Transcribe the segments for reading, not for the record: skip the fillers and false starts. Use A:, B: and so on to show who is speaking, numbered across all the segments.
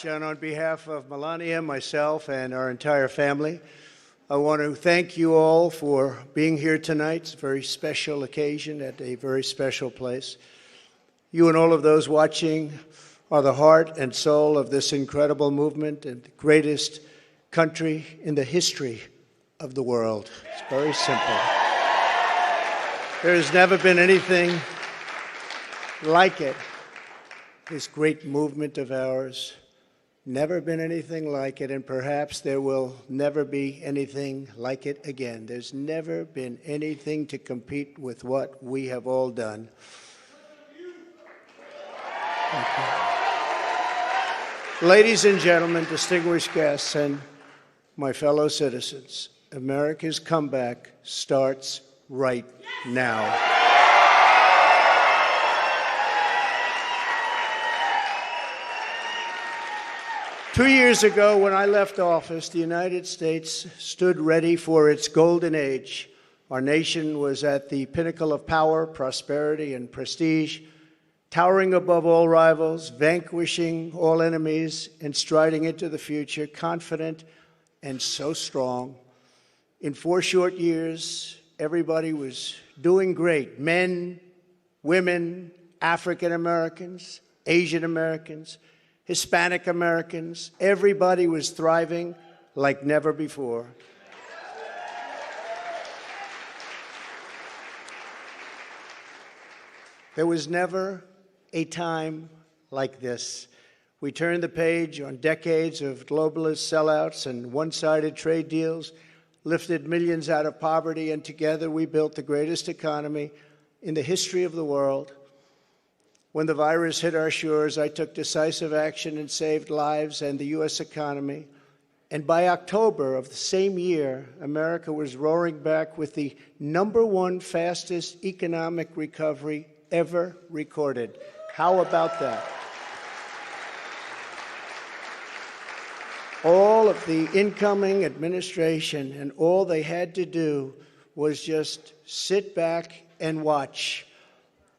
A: much. And on behalf of Melania, myself, and our entire family, I want to thank you all for being here tonight. It's a very special occasion at a very special place. You and all of those watching are the heart and soul of this incredible movement and the greatest country in the history of the world. It's very simple. There has never been anything like it. This great movement of ours, never been anything like it, and perhaps there will never be anything like it again. There's never been anything to compete with what we have all done. Ladies and gentlemen, distinguished guests, and my fellow citizens, America's comeback starts right now. Two years ago, when I left office, the United States stood ready for its golden age. Our nation was at the pinnacle of power, prosperity, and prestige, towering above all rivals, vanquishing all enemies, and striding into the future, confident and so strong. In 4 short years, everybody was doing great. Men, women, African Americans, Asian Americans, Hispanic Americans, everybody was thriving like never before. There was never a time like this. We turned the page on decades of globalist sellouts and one-sided trade deals, lifted millions out of poverty, and together we built the greatest economy in the history of the world. When the virus hit our shores, I took decisive action and saved lives and the U.S. economy. And by October of the same year, America was roaring back with the #1 fastest economic recovery ever recorded. How about that? All of the incoming administration and all they had to do was just sit back and watch.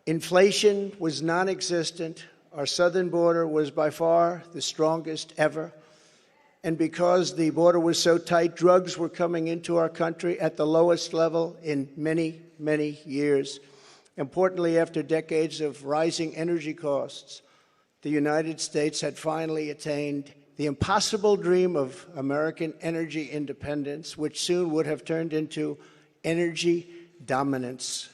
A: Inflation was non-existent. Our southern border was by far the strongest ever. And because the border was so tight, drugs were coming into our country at the lowest level in many, many years. Importantly, after decades of rising energy costs, the United States had finally attained the impossible dream of American energy independence, which soon would have turned into energy dominance.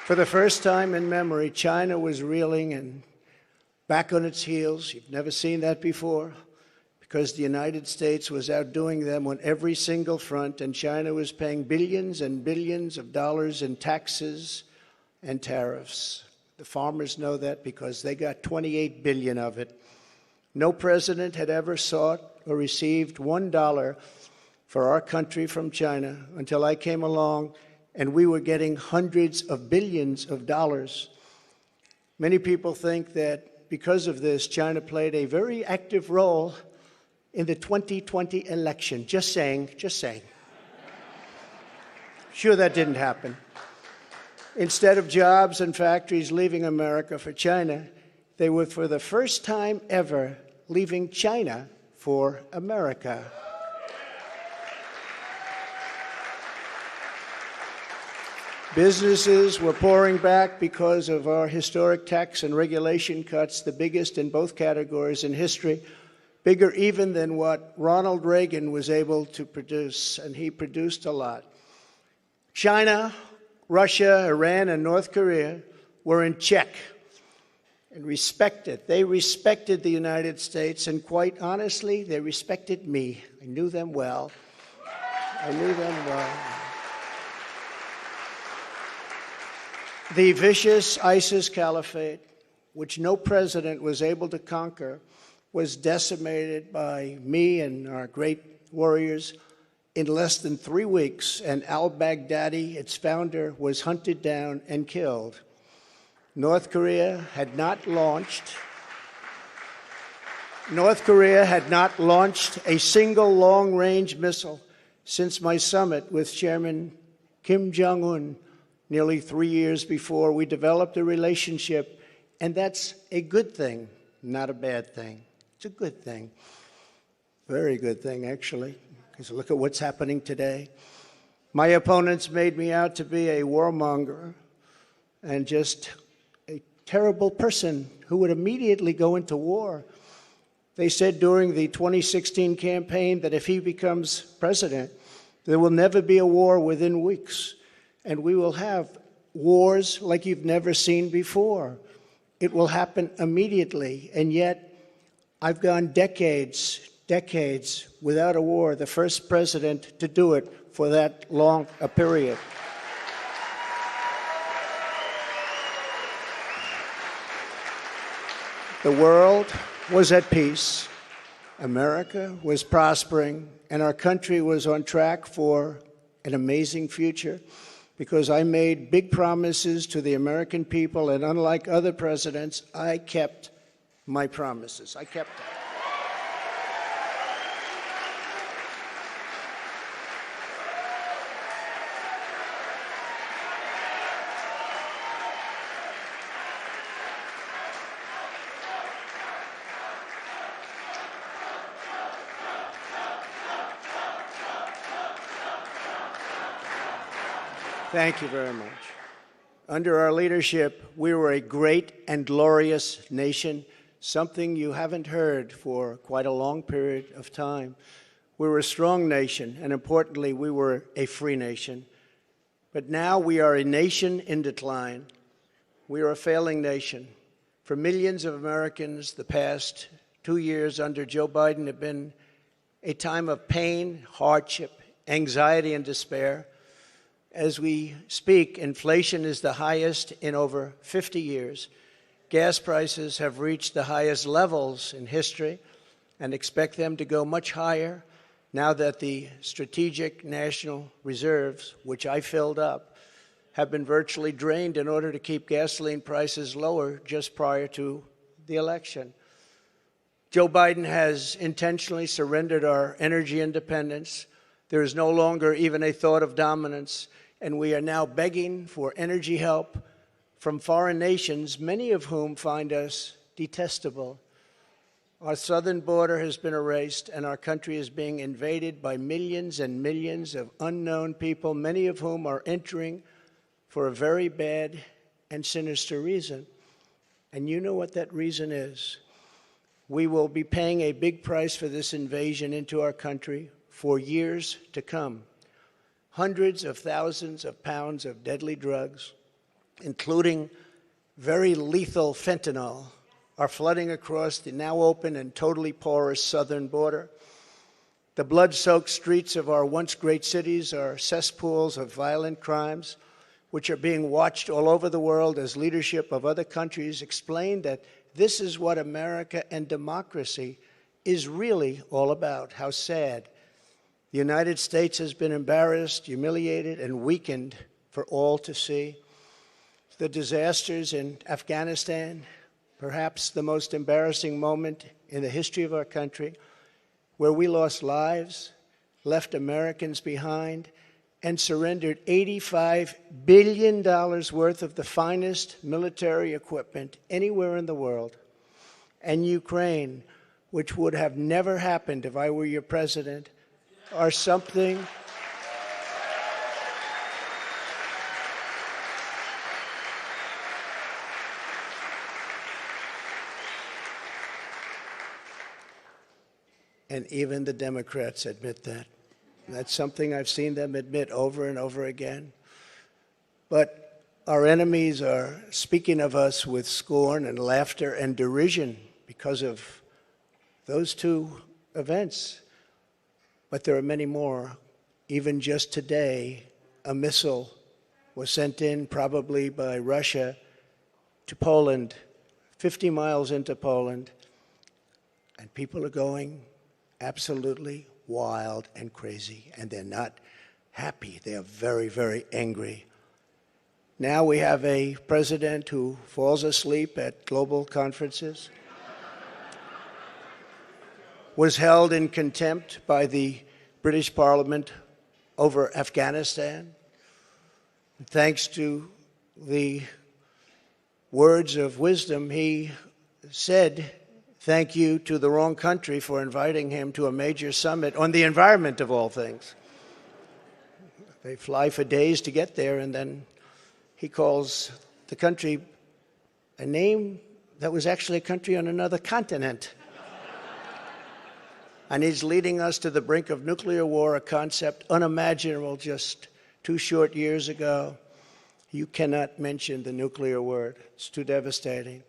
A: For the first time in memory, China was reeling and back on its heels. You've never seen that before, because the United States was outdoing them on every single front, and China was paying billions and billions of dollars in taxes and tariffs. The farmers know that because they got 28 billion of it. No president had ever sought or received $1 for our country from China until I came along, and we were getting hundreds of billions of dollars. Many people think that because of this, China played a very active role in the 2020 election. Just saying, just saying. Sure, that didn't happen. Instead of jobs and factories leaving America for China, they were for the first time ever leaving China for America. Businesses were pouring back because of our historic tax and regulation cuts, the biggest in both categories in history, bigger even than what Ronald Reagan was able to produce, and he produced a lot. China, Russia, Iran, and North Korea were in check and respected. They respected the United States, and quite honestly, they respected me. I knew them well. I knew them well. The vicious ISIS caliphate, which no president was able to conquer, was decimated by me and our great warriors in less than 3 weeks, and al-Baghdadi, its founder, was hunted down and killed. North Korea had not launched a single long-range missile since my summit with Chairman Kim Jong-un nearly 3 years before we developed a relationship, and that's a good thing, not a bad thing. It's a good thing. Very good thing, actually, because look at what's happening today. My opponents made me out to be a warmonger and just a terrible person who would immediately go into war. They said during the 2016 campaign that if he becomes president, there will never be a war within weeks, and we will have wars like you've never seen before. It will happen immediately, and yet I've gone decades without a war, the first president to do it for that long a period. The world was at peace, America was prospering, and our country was on track for an amazing future because I made big promises to the American people, and unlike other presidents, I kept my promises. I kept them. Thank you very much. Under our leadership, we were a great and glorious nation, something you haven't heard for quite a long period of time. We were a strong nation, and importantly, we were a free nation. But now we are a nation in decline. We are a failing nation. For millions of Americans, the past 2 years under Joe Biden have been a time of pain, hardship, anxiety, and despair. As we speak, inflation is the highest in over 50 years. Gas prices have reached the highest levels in history and expect them to go much higher now that the strategic national reserves, which I filled up, have been virtually drained in order to keep gasoline prices lower just prior to the election. Joe Biden has intentionally surrendered our energy independence. There is no longer even a thought of dominance, and we are now begging for energy help from foreign nations, many of whom find us detestable. Our southern border has been erased, and our country is being invaded by millions and millions of unknown people, many of whom are entering for a very bad and sinister reason. And you know what that reason is. We will be paying a big price for this invasion into our country for years to come. Hundreds of thousands of pounds of deadly drugs, including very lethal fentanyl, are flooding across the now open and totally porous southern border. The blood-soaked streets of our once great cities are cesspools of violent crimes, which are being watched all over the world as leadership of other countries explain that this is what America and democracy is really all about. How sad. The United States has been embarrassed, humiliated, and weakened for all to see. The disasters in Afghanistan, perhaps the most embarrassing moment in the history of our country, where we lost lives, left Americans behind, and surrendered $85 billion worth of the finest military equipment anywhere in the world. And Ukraine, which would have never happened if I were your president, are something and even the Democrats admit that. That's something I've seen them admit over and over again. But our enemies are speaking of us with scorn and laughter and derision because of those two events. But there are many more. Even just today, a missile was sent in, probably by Russia, to Poland, 50 miles into Poland, and people are going absolutely wild and crazy, and they're not happy. They are very, very angry. Now we have a president who falls asleep at global conferences, was held in contempt by the British Parliament over Afghanistan, Thanks to the words of wisdom, he said thank you to the wrong country for inviting him to a major summit on the environment of all things. They fly for days to get there, and then he calls the country a name that was actually a country on another continent. And he's leading us to the brink of nuclear war, a concept unimaginable just 2 short years ago. You cannot mention the nuclear word. It's too devastating.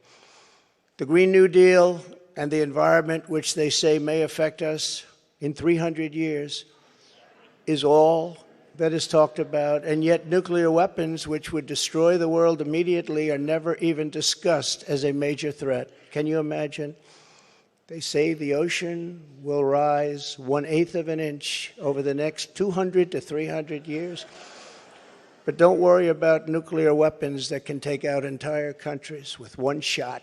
A: The Green New Deal and the environment, which they say may affect us in 300 years, is all that is talked about. And yet nuclear weapons, which would destroy the world immediately, are never even discussed as a major threat. Can you imagine? They say the ocean will rise 1/8 of an inch over the next 200 to 300 years. But don't worry about nuclear weapons that can take out entire countries with one shot.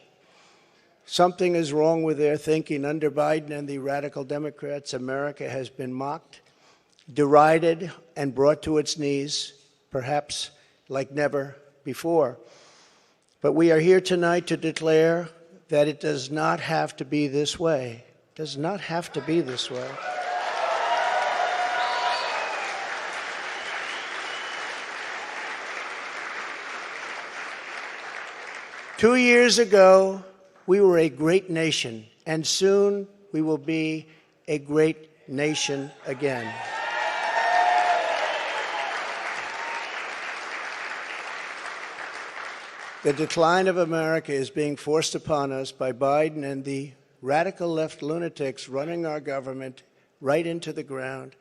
A: Something is wrong with their thinking. Under Biden and the radical Democrats, America has been mocked, derided, and brought to its knees, perhaps like never before. But we are here tonight to declare that it does not have to be this way. It does not have to be this way. Two years ago, we were a great nation, and soon we will be a great nation again. The decline of America is being forced upon us by Biden and the radical left lunatics running our government right into the ground.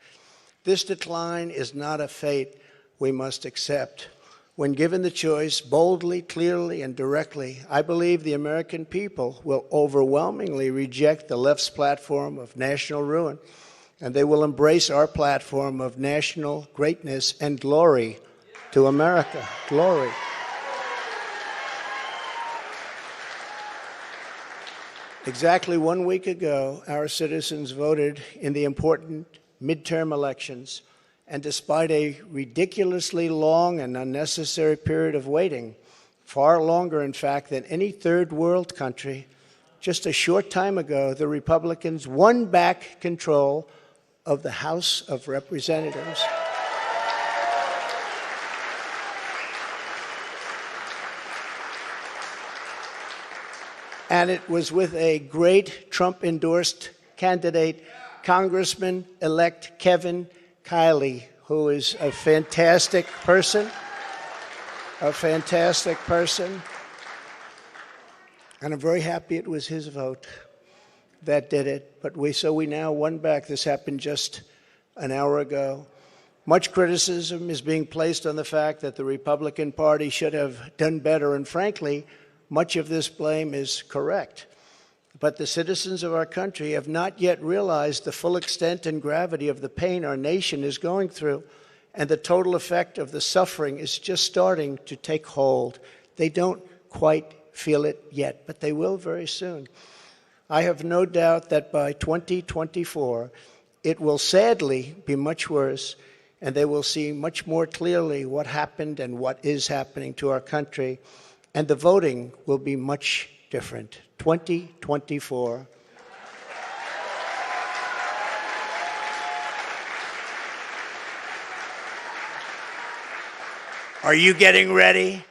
A: This decline is not a fate we must accept. When given the choice, boldly, clearly, and directly, I believe the American people will overwhelmingly reject the left's platform of national ruin, and they will embrace our platform of national greatness and glory to America. Glory. Exactly 1 week ago, our citizens voted in the important midterm elections, and despite a ridiculously long and unnecessary period of waiting, far longer, in fact, than any third world country, just a short time ago, the Republicans won back control of the House of Representatives. And it was with a great Trump-endorsed candidate, Congressman-elect Kevin Kiley, who is a fantastic person, And I'm very happy it was his vote that did it. But we now won back. This happened just an hour ago. Much criticism is being placed on the fact that the Republican Party should have done better, and frankly, much of this blame is correct. But the citizens of our country have not yet realized the full extent and gravity of the pain our nation is going through, and the total effect of the suffering is just starting to take hold. They don't quite feel it yet, but they will very soon. I have no doubt that by 2024, it will sadly be much worse, and they will see much more clearly what happened and what is happening to our country, and the voting will be much different. 2024. Are you getting ready?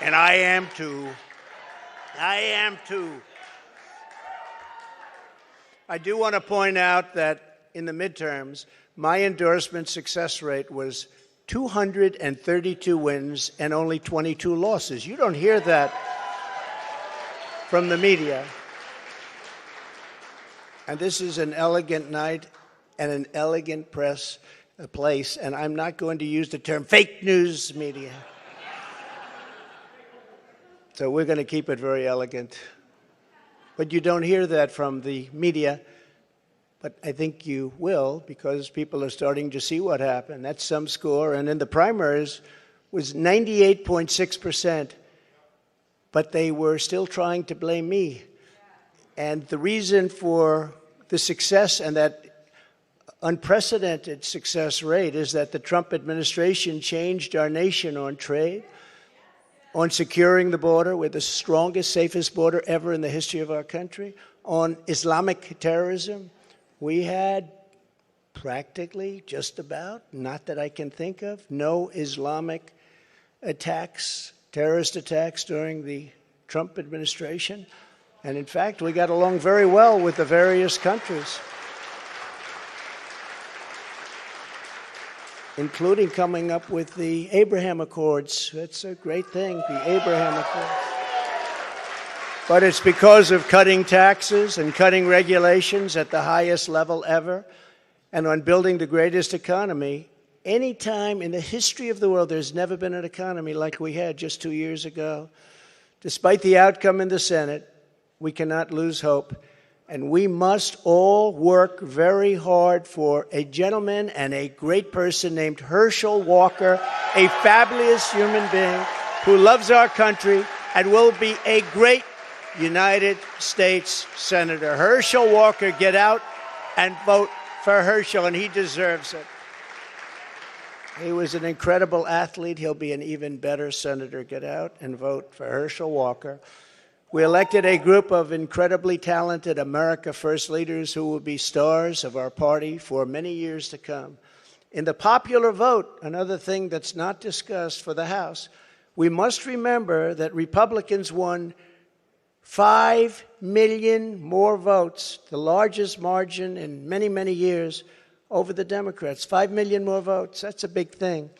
A: And I am too. I do want to point out that in the midterms, my endorsement success rate was 232 wins and only 22 losses. You don't hear that from the media. And this is an elegant night and an elegant place, and I'm not going to use the term fake news media. So we're going to keep it very elegant. But you don't hear that from the media. But I think you will, because people are starting to see what happened. That's some score. And in the primaries was 98.6%. But they were still trying to blame me. And the reason for the success and that unprecedented success rate is that the Trump administration changed our nation on trade, on securing the border. We're the strongest, safest border ever in the history of our country. On Islamic terrorism, we had practically, just about, not that I can think of, no Islamic attacks, terrorist attacks during the Trump administration. And in fact, we got along very well with the various countries, including coming up with the Abraham Accords. That's a great thing, the Abraham Accords. But it's because of cutting taxes and cutting regulations at the highest level ever, and on building the greatest economy. Any time in the history of the world, there's never been an economy like we had just 2 years ago. Despite the outcome in the Senate, we cannot lose hope. And we must all work very hard for a gentleman and a great person named Herschel Walker, a fabulous human being who loves our country and will be a great United States Senator. Herschel Walker, get out and vote for Herschel, and he deserves it. He was an incredible athlete. He'll be an even better senator. Get out and vote for Herschel Walker. We elected a group of incredibly talented America First leaders who will be stars of our party for many years to come. In the popular vote, another thing that's not discussed for the House, we must remember that Republicans won 5 million more votes, the largest margin in many, many years, over the Democrats. 5 million more votes, that's a big thing.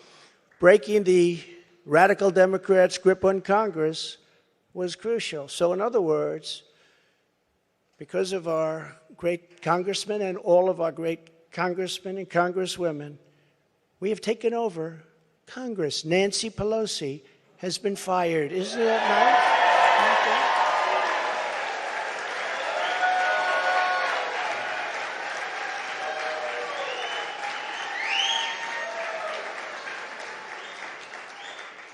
A: Breaking the radical Democrats' grip on Congress was crucial. So in other words, because of our great congressmen and all of our great congressmen and congresswomen, we have taken over Congress. Nancy Pelosi has been fired. Isn't that nice?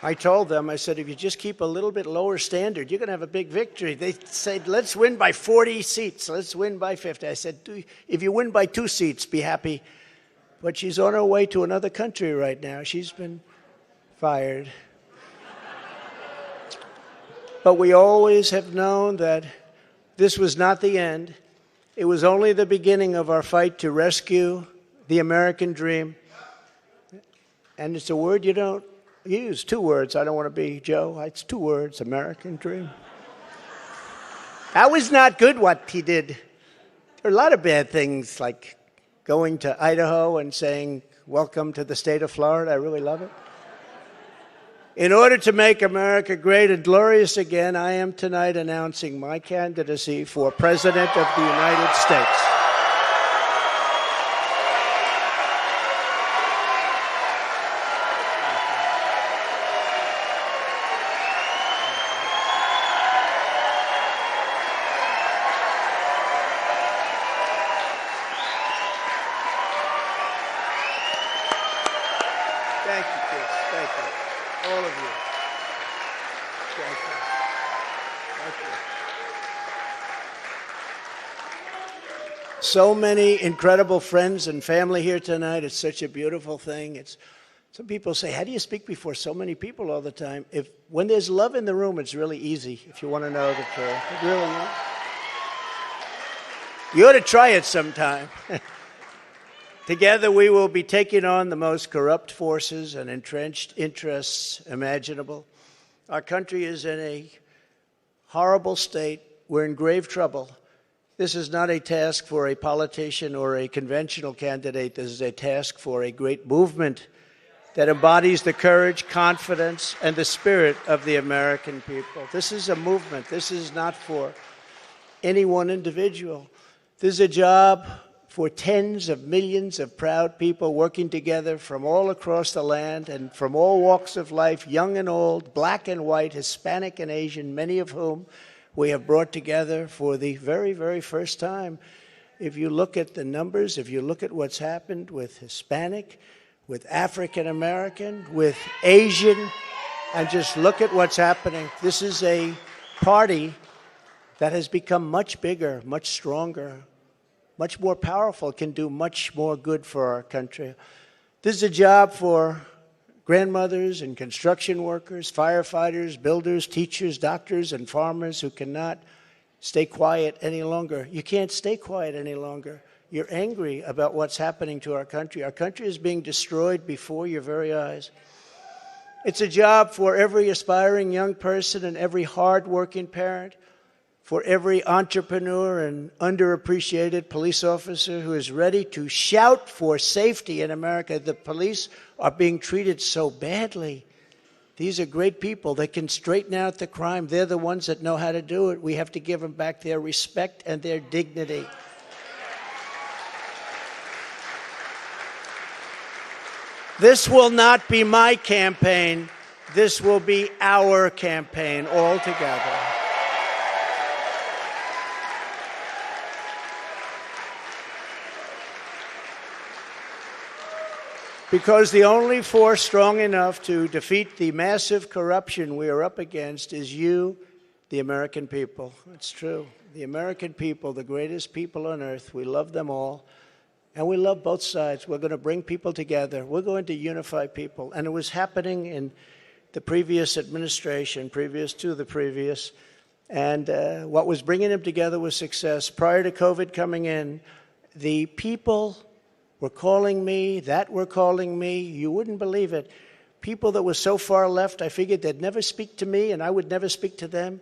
A: I told them, I said, if you just keep a little bit lower standard, you're going to have a big victory. They said, let's win by 40 seats. Let's win by 50. I said, if you win by 2 seats, be happy. But she's on her way to another country right now. She's been fired. But we always have known that this was not the end. It was only the beginning of our fight to rescue the American dream. And it's a word you don't use. 2 words. I don't want to be Joe. It's 2 words, American dream. That was not good what he did. There are a lot of bad things, like going to Idaho and saying, welcome to the state of Florida. I really love it. In order to make America great and glorious again, I am tonight announcing my candidacy for President of the United States. Thank you, kids. Thank you. All of you. Thank you. Thank you. So many incredible friends and family here tonight. It's such a beautiful thing. Some people say, how do you speak before so many people all the time? When there's love in the room, it's really easy, if you want to know the truth. It really is. You ought to try it sometime. Together, we will be taking on the most corrupt forces and entrenched interests imaginable. Our country is in a horrible state. We're in grave trouble. This is not a task for a politician or a conventional candidate. This is a task for a great movement that embodies the courage, confidence, and the spirit of the American people. This is a movement. This is not for any one individual. This is a job for tens of millions of proud people working together from all across the land and from all walks of life, young and old, black and white, Hispanic and Asian, many of whom we have brought together for the very, very first time. If you look at the numbers, if you look at what's happened with Hispanic, with African American, with Asian, and just look at what's happening. This is a party that has become much bigger, much stronger, much more powerful, can do much more good for our country. This is a job for grandmothers and construction workers, firefighters, builders, teachers, doctors, and farmers who cannot stay quiet any longer. You can't stay quiet any longer. You're angry about what's happening to our country. Our country is being destroyed before your very eyes. It's a job for every aspiring young person and every hard-working parent, for every entrepreneur and underappreciated police officer who is ready to shout for safety in America. The police are being treated so badly. These are great people. They can straighten out the crime. They're the ones that know how to do it. We have to give them back their respect and their dignity. This will not be my campaign. This will be our campaign all together. Because the only force strong enough to defeat the massive corruption we are up against is you, the American people. It's true. The American people, the greatest people on earth. We love them all. And we love both sides. We're going to bring people together. We're going to unify people. And it was happening in the previous administration, previous to the previous. And what was bringing them together was success. Prior to COVID coming in, the people were calling me, you wouldn't believe it. People that were so far left, I figured they'd never speak to me and I would never speak to them.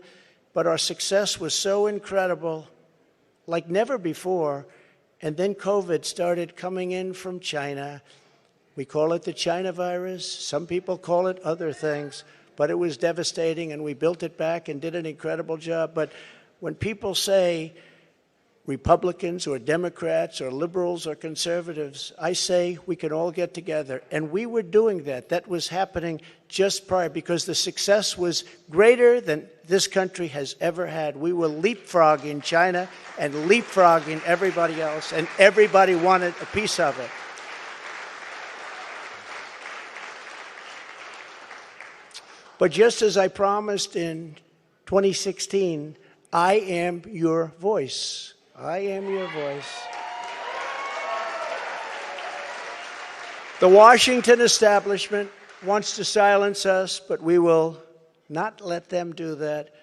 A: But our success was so incredible, like never before. And then COVID started coming in from China. We call it the China virus. Some people call it other things. But it was devastating, and we built it back and did an incredible job. But when people say Republicans or Democrats or liberals or conservatives, I say we can all get together. And we were doing that. That was happening just prior, because the success was greater than this country has ever had. We were leapfrogging China and leapfrogging everybody else, and everybody wanted a piece of it. But just as I promised in 2016, I am your voice. I am your voice. The Washington establishment wants to silence us, but we will not let them do that.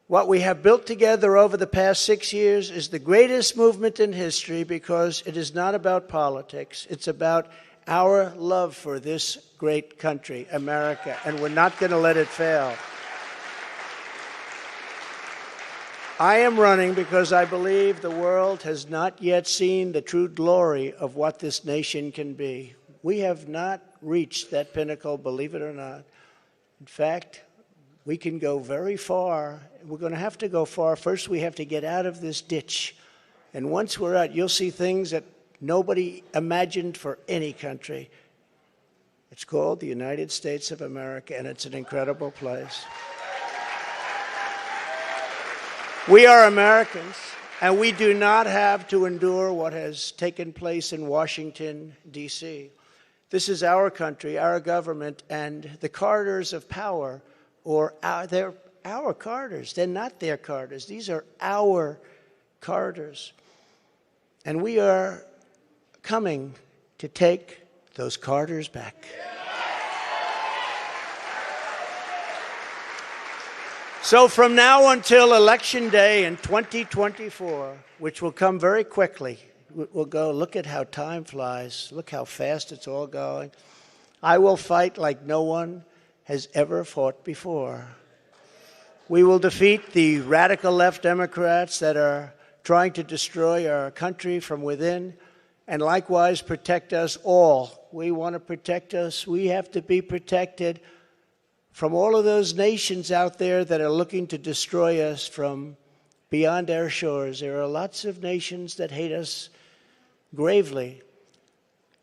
A: What we have built together over the past 6 years is the greatest movement in history, because it is not about politics. It's about our love for this great country, America, and we're not going to let it fail. I am running because I believe the world has not yet seen the true glory of what this nation can be. We have not reached that pinnacle, believe it or not. In fact, we can go very far. We're going to have to go far. First, we have to get out of this ditch. And once we're out, you'll see things that nobody imagined for any country. It's called the United States of America, and it's an incredible place. We are Americans, and we do not have to endure what has taken place in Washington, D.C. This is our country, our government, and the corridors of power, they're our corridors. They're not their corridors. These are our corridors. And we are coming to take those corridors back. So from now until Election Day in 2024, which will come very quickly, we'll go, look at how time flies. Look how fast it's all going. I will fight like no one has ever fought before. We will defeat the radical left Democrats that are trying to destroy our country from within, and likewise protect us all. We want to protect us. We have to be protected from all of those nations out there that are looking to destroy us from beyond our shores. There are lots of nations that hate us gravely.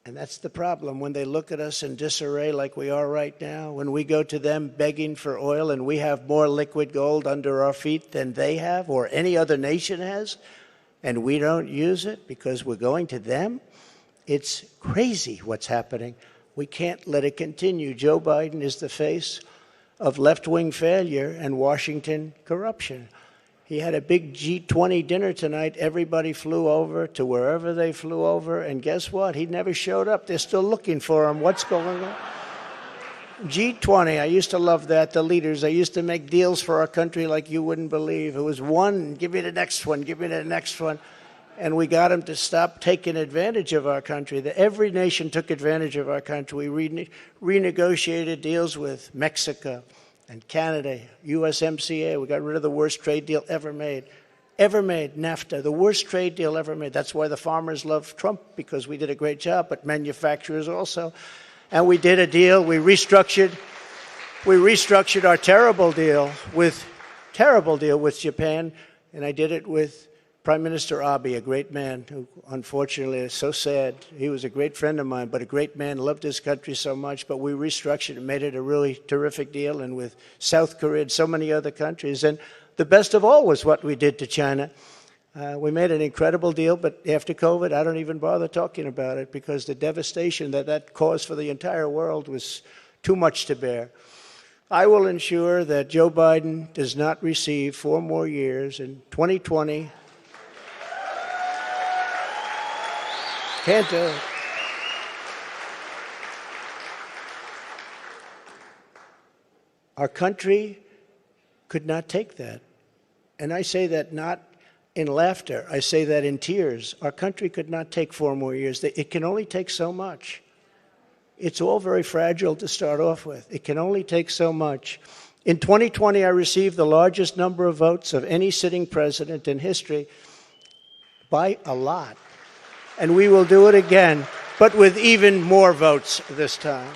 A: And that's the problem. When they look at us in disarray like we are right now, when we go to them begging for oil and we have more liquid gold under our feet than they have or any other nation has, and we don't use it because we're going to them, it's crazy what's happening. We can't let it continue. Joe Biden is the face of left-wing failure and Washington corruption. He had a big G20 dinner tonight. Everybody flew over to wherever they flew over, and guess what? He never showed up. They're still looking for him. What's going on? G20, I used to love that, the leaders. I used to make deals for our country like you wouldn't believe. It was one, give me the next one, give me the next one. And we got them to stop taking advantage of our country. Every nation took advantage of our country. We renegotiated deals with Mexico and Canada, USMCA. We got rid of the worst trade deal ever made. NAFTA, the worst trade deal ever made. That's why the farmers love Trump, because we did a great job, but manufacturers also. And we did a deal, we restructured our terrible deal with Japan, and I did it with Prime Minister Abe, a great man who unfortunately is so sad. He was a great friend of mine, but a great man, loved his country so much, but we restructured and made it a really terrific deal, and with South Korea and so many other countries. And the best of all was what we did to China. We made an incredible deal, but after COVID, I don't even bother talking about it, because the devastation that caused for the entire world was too much to bear. I will ensure that Joe Biden does not receive 4 more years in 2020. Can't do it. Our country could not take that. And I say that not in laughter. I say that in tears. Our country could not take 4 more years. It can only take so much. It's all very fragile to start off with. It can only take so much. In 2020, I received the largest number of votes of any sitting president in history by a lot. And we will do it again, but with even more votes this time.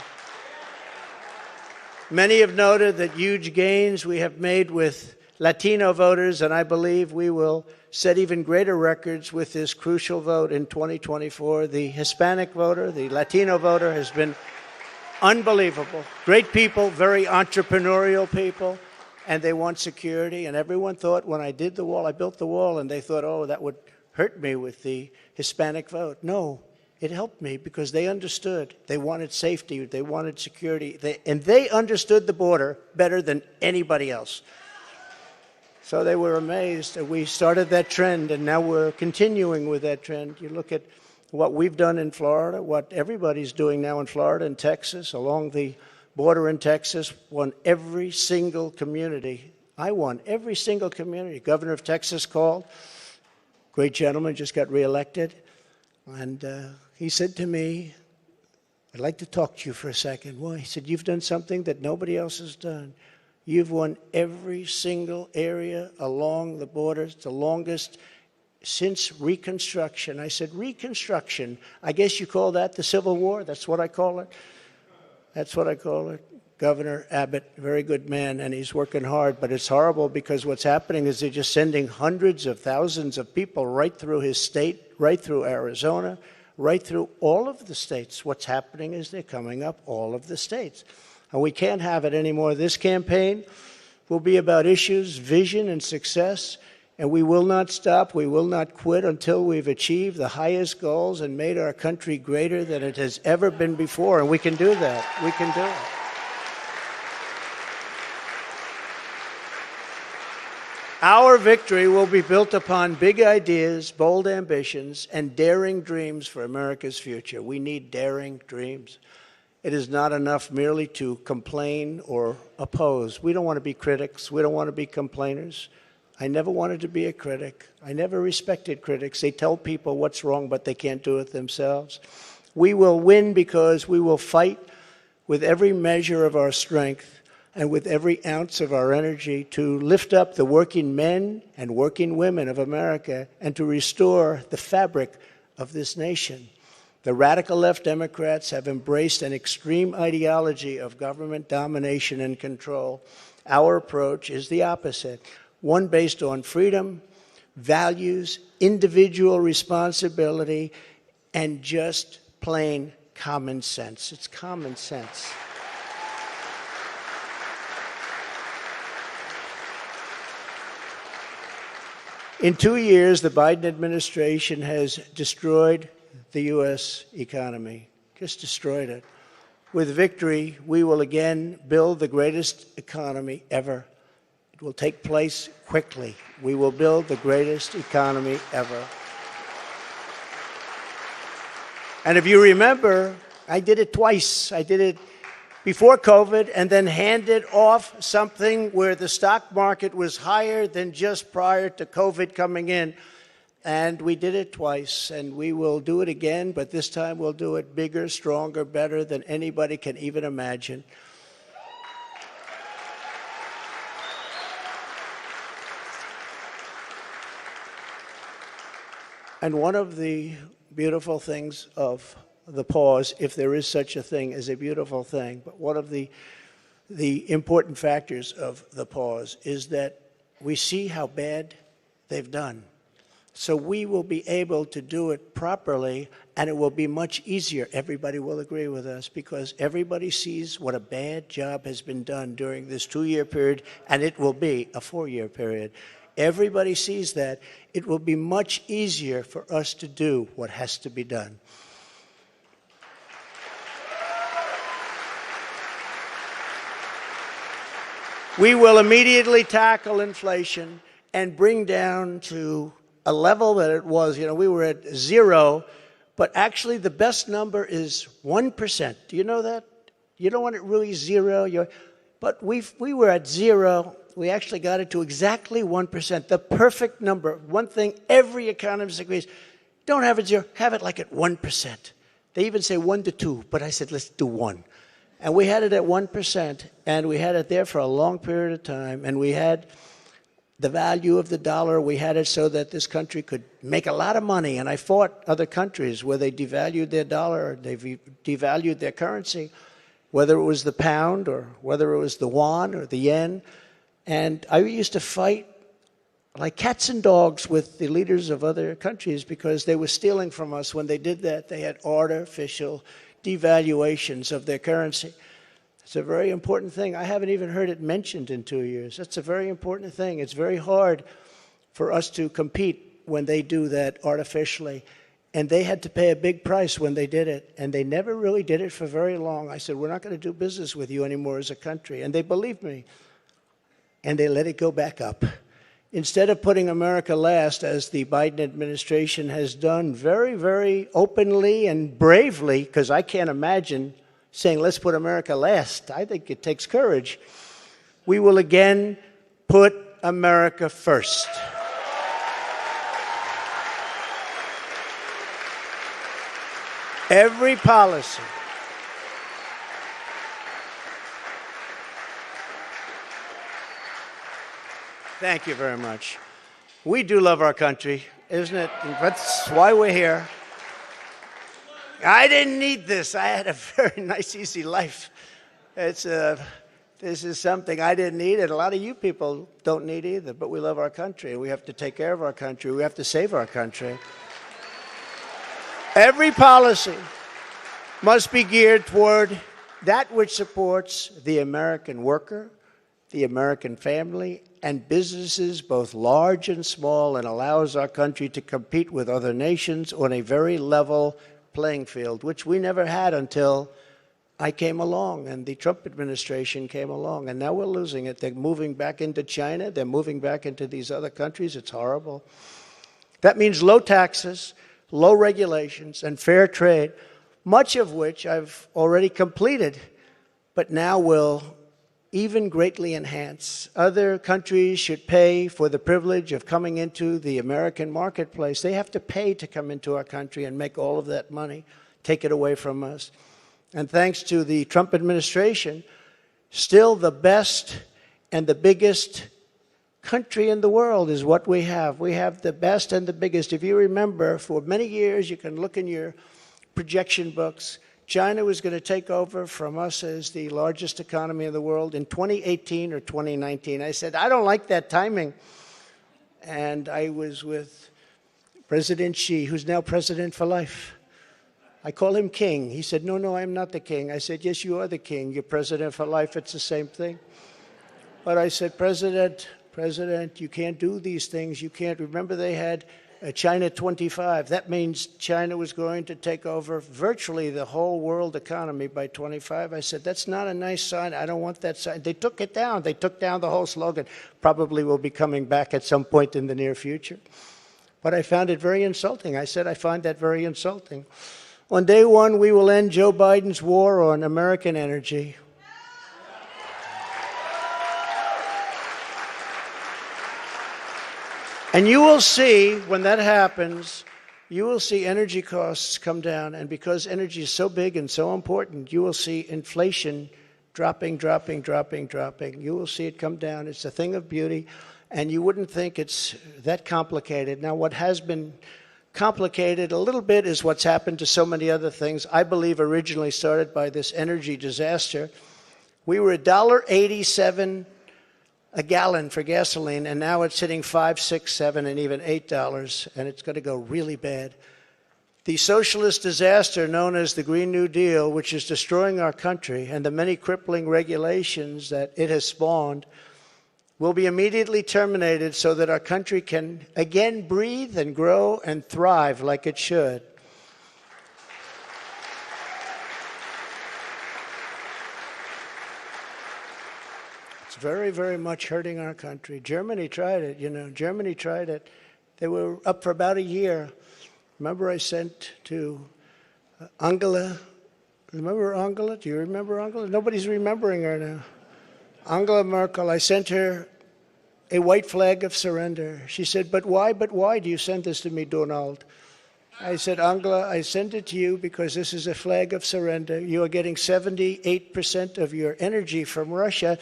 A: Many have noted that huge gains we have made with Latino voters, and I believe we will set even greater records with this crucial vote in 2024. The Hispanic voter, the Latino voter, has been unbelievable. Great people, very entrepreneurial people, and they want security. And everyone thought when I did the wall, I built the wall, and they thought, oh, that would hurt me with the Hispanic vote. No, it helped me, because they understood. They wanted safety. They wanted security. And they understood the border better than anybody else. So they were amazed. We started that trend, and now we're continuing with that trend. You look at what we've done in Florida, what everybody's doing now in Florida and Texas, along the border in Texas, won every single community. I won every single community. Governor of Texas called. Great gentleman, just got reelected. And he said to me, I'd like to talk to you for a second. Well, he said, you've done something that nobody else has done. You've won every single area along the border. It's the longest since Reconstruction. I said, Reconstruction? I guess you call that the Civil War? That's what I call it? That's what I call it. Governor Abbott, very good man, and he's working hard, but it's horrible, because what's happening is they're just sending hundreds of thousands of people right through his state, right through Arizona, right through all of the states. What's happening is they're coming up all of the states. And we can't have it anymore. This campaign will be about issues, vision, and success, and we will not stop. We will not quit until we've achieved the highest goals and made our country greater than it has ever been before. And we can do that. We can do it. Our victory will be built upon big ideas, bold ambitions, and daring dreams for America's future. We need daring dreams. It is not enough merely to complain or oppose. We don't want to be critics. We don't want to be complainers. I never wanted to be a critic. I never respected critics. They tell people what's wrong, but they can't do it themselves. We will win because we will fight with every measure of our strength and with every ounce of our energy to lift up the working men and working women of America and to restore the fabric of this nation. The radical left Democrats have embraced an extreme ideology of government domination and control. Our approach is the opposite, one based on freedom, values, individual responsibility, and just plain common sense. It's common sense. In 2 years, the Biden administration has destroyed the U.S. economy, just destroyed it. With victory, we will again build the greatest economy ever. It will take place quickly. We will build the greatest economy ever. And if you remember, I did it twice. I did it before COVID and then handed off something where the stock market was higher than just prior to COVID coming in. And we did it twice, and we will do it again, but this time we'll do it bigger, stronger, better than anybody can even imagine. And one of the beautiful things of the pause, if there is such a thing as a beautiful thing, but one of the important factors of the pause is that we see how bad they've done. So we will be able to do it properly, and it will be much easier. Everybody will agree with us because everybody sees what a bad job has been done during this 2-year period, and it will be a 4-year period. Everybody sees that. It will be much easier for us to do what has to be done. We will immediately tackle inflation and bring down to a level that it was. You know, we were at 0, but actually the best number is 1%. Do you know that? You don't want it really 0. But we were at 0. We actually got it to exactly 1%, the perfect number. One thing every economist agrees, don't have it 0, have it like at 1%. They even say 1 to 2, but I said, let's do 1. And we had it at 1%, and we had it there for a long period of time, and we had the value of the dollar. We had it so that this country could make a lot of money, and I fought other countries where they devalued their dollar, or they devalued their currency, whether it was the pound or whether it was the yuan or the yen. And I used to fight like cats and dogs with the leaders of other countries because they were stealing from us. When they did that, they had artificial devaluations of their currency. It's a very important thing. I haven't even heard it mentioned in 2 years. That's a very important thing. It's very hard for us to compete when they do that artificially. And they had to pay a big price when they did it. And they never really did it for very long. I said, we're not going to do business with you anymore as a country. And they believed me. And they let it go back up. Instead of putting America last, as the Biden administration has done very, very openly and bravely, because I can't imagine saying, let's put America last. I think it takes courage. We will again put America first. Every policy. Thank you very much. We do love our country, isn't it? That's why we're here. I didn't need this. I had a very nice, easy life. This is something I didn't need, and a lot of you people don't need either, but we love our country. We have to take care of our country. We have to save our country. Every policy must be geared toward that which supports the American worker, the American family, and businesses, both large and small, and allows our country to compete with other nations on a very level playing field, which we never had until I came along and the Trump administration came along. And now we're losing it. They're moving back into China. They're moving back into these other countries. It's horrible. That means low taxes, low regulations, and fair trade, much of which I've already completed, but now will even greatly enhance. Other countries should pay for the privilege of coming into the American marketplace. They have to pay to come into our country and make all of that money, take it away from us. And thanks to the Trump administration, still the best and the biggest country in the world is what we have. We have the best and the biggest. If you remember, for many years, you can look in your projection books, China was going to take over from us as the largest economy in the world in 2018 or 2019. I said, I don't like that timing. And I was with President Xi, who's now president for life. I call him king. He said, no, I'm not the king. I said, yes, you are the king. You're president for life. It's the same thing. But I said, President, you can't do these things. You can't. Remember, they had China 25. That means China was going to take over virtually the whole world economy by 25. I said, that's not a nice sign. I don't want that sign. They took it down. They took down the whole slogan. Probably will be coming back at some point in the near future. But I found it very insulting. I said, I find that very insulting. On day one, we will end Joe Biden's war on American energy. And you will see, when that happens, you will see energy costs come down. And because energy is so big and so important, you will see inflation dropping. You will see it come down. It's a thing of beauty. And you wouldn't think it's that complicated. Now, what has been complicated a little bit is what's happened to so many other things. I believe originally started by this energy disaster. We were $1.87 a gallon for gasoline, and now it's hitting $5, $6, $7, and even $8, and it's going to go really bad. The socialist disaster known as the Green New Deal, which is destroying our country, and the many crippling regulations that it has spawned, will be immediately terminated so that our country can again breathe and grow and thrive like it should. Very, very much hurting our country. Germany tried it, Germany tried it. They were up for about a year. Remember I sent to Angela. Remember Angela? Do you remember Angela? Nobody's remembering her now. Angela Merkel, I sent her a white flag of surrender. She said, but why do you send this to me, Donald? I said, Angela, I sent it to you because this is a flag of surrender. You are getting 78% of your energy from Russia.